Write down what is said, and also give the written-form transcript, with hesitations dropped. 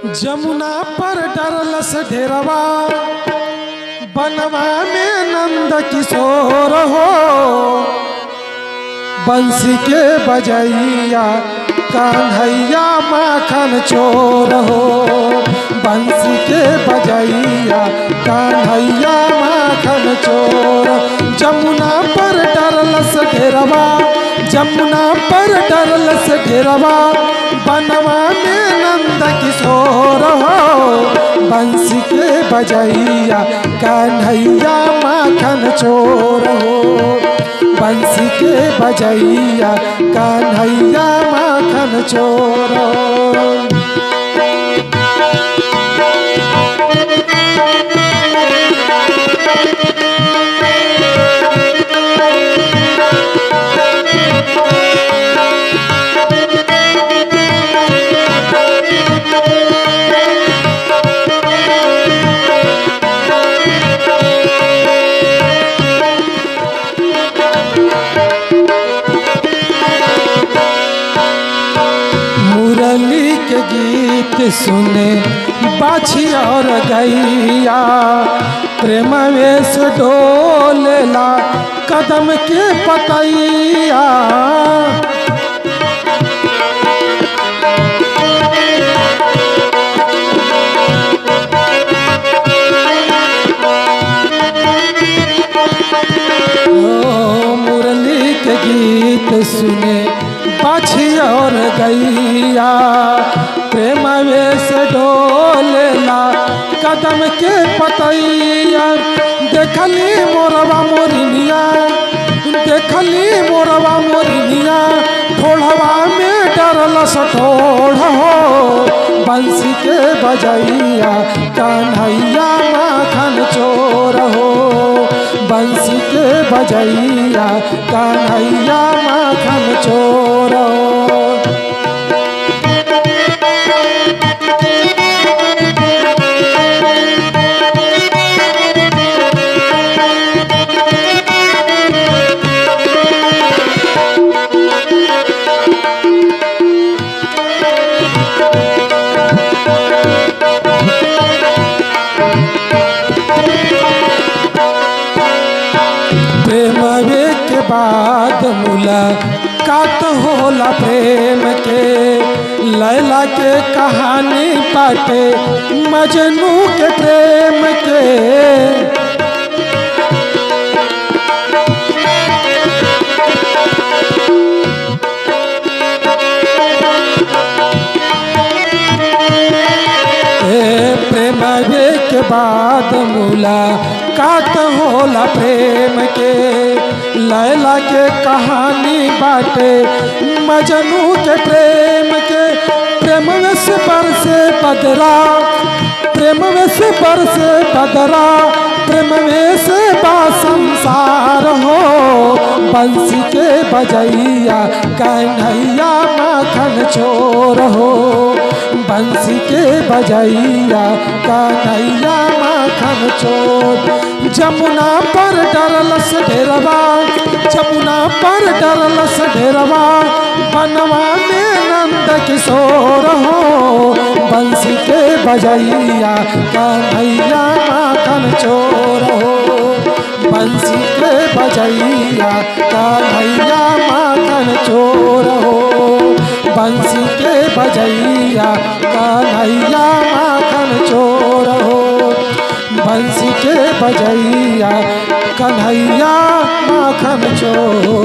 जमुना पर डरलस ढेरवा बनवा में नंद किशोर हो। बंसी के बजैया कान्हैया माखन चोर हो। बंसी के बजैया कान्हैया माखन चोर। जमुना पर डरलस ढेरवा जमुना पर डरलस ढेरवा बनवा में नंद किशोर हो। बंसी के बजैया कान्हैया माखन चोर हो। बंसी के बजैया कान्हैया माखन चोर हो। मुरली के गीत सुने बाछी और गैया। प्रेम वेश डोलेला कदम के पतैया। मुरली के गीत सुने बाछी और गैया। प्रेम वेश डोलेला कदम के पतैया। देखली मोरवा मोरिनिया देखली मोरवा मोरिनिया। ठोढ़वा में डरलस ठोढ़ हो। बंसी के बजैया कान्हैया माखन चोर हो। बंसी के बजैया कान्हैया माखन चोर हो। प्रेमवे के बाद मुलाकात होला प्रेम के। लैला के कहानी बाटे मजनू के प्रेम के। प्रेमवे के बाद मुलाकात होला प्रेम के। लैला के कहानी बाटे मजनू के प्रेम के। प्रेम से बरसे बदरा प्रेम से बरसे बदरा। प्रेम से बा संसार हो। बंसी के बजैया कान्हैया माखन चोर हो। बंसी के बजैया कान्हैया माखन चोर। जमुना पर डरलस ढेरवा जमुना पर डरलस ढेरवा बनवा में नंद किशोर हो। बंसी के बजैया कान्हैया माखन चोर हो। बंसी के बजैया कान्हैया माखन चोर हो। बंसी के बजैया कान्हैया माखन चोर हो। बंसी के बजैया कन्हैया माखन चोर।